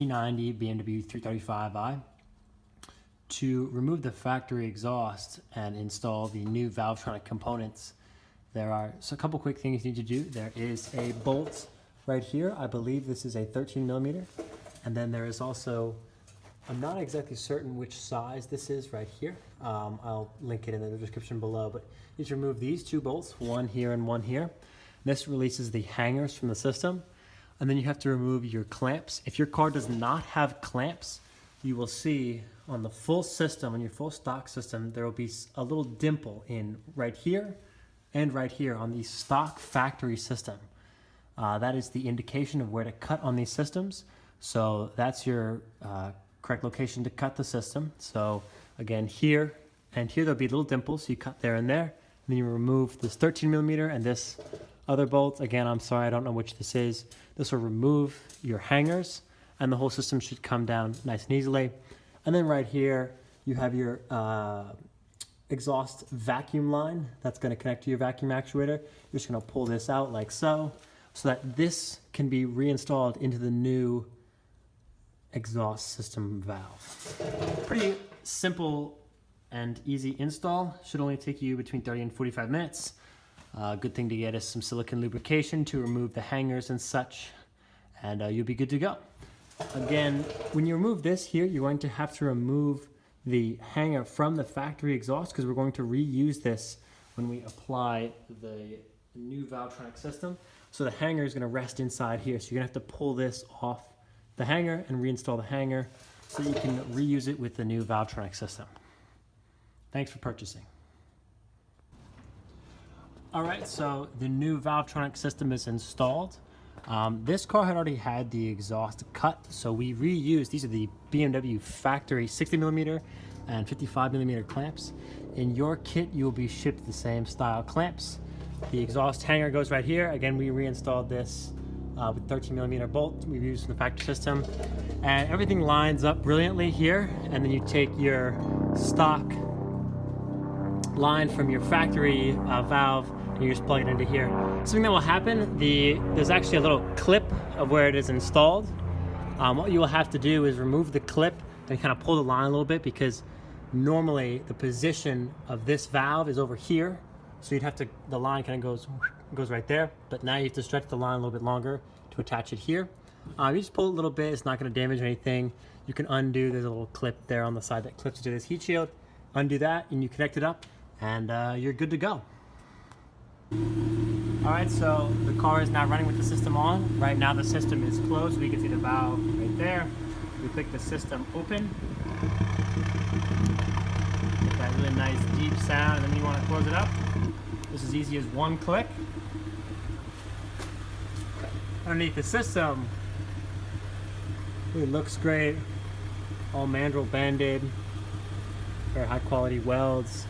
90 BMW 335i to remove the factory exhaust and install the new Valvetronic components. There are a couple quick things you need to do. There is a bolt right here. I believe this is a 13 millimeter. And then there is also, I'm not exactly certain which size this is right here. I'll link it in the description below, but you need to remove these two bolts, one here and one here. This releases the hangers from the system. And then you have to remove your clamps. If your car does not have clamps, you will see on the full system, on your full stock system, there will be a little dimple in right here and right here on the stock factory system. That is the indication of where to cut on these systems. So that's your correct location to cut the system. So again, here and here there'll be little dimples, so you cut there and there. And then you remove this 13 millimeter and this other bolt. Again, I'm sorry, I don't know which this is. This will remove your hangers and the whole system should come down nice and easily. And then right here, you have your exhaust vacuum line that's going to connect to your vacuum actuator. You're just going to pull this out like so that this can be reinstalled into the new exhaust system valve. Pretty simple and easy install. Should only take you between 30 and 45 minutes. Good thing to get is some silicone lubrication to remove the hangers and such, and you'll be good to go. Again, when you remove this here, you're going to have to remove the hanger from the factory exhaust because we're going to reuse this when we apply the new Valvetronic system. So the hanger is going to rest inside here. So you're going to have to pull this off the hanger and reinstall the hanger so you can reuse it with the new Valvetronic system. Thanks for purchasing. All right, so the new Valvetronic system is installed. This car had already had the exhaust cut, so we reused, these are the BMW factory 60 millimeter and 55 millimeter clamps. In your kit, you will be shipped the same style clamps. The exhaust hanger goes right here. Again, we reinstalled this with 13 millimeter bolt we used from the factory system. And everything lines up brilliantly here. And then you take your stock line from your factory valve and you just plug it into here. Something that will happen, there's actually a little clip of where it is installed. What you will have to do is remove the clip and kind of pull the line a little bit because normally the position of this valve is over here. So you'd have to, the line kind of goes right there, but now you have to stretch the line a little bit longer to attach it here. You just pull it a little bit, it's not going to damage anything. You can undo, there's a little clip there on the side that clips to this heat shield. Undo that and you connect it up and you're good to go. All right, so the car is now running with the system on. Right now the system is closed, we can see the valve right there. We click the system open. Get that really nice deep sound, and then you want to close it up. This is easy as one click. Underneath the system, it looks great. All mandrel banded, very high quality welds.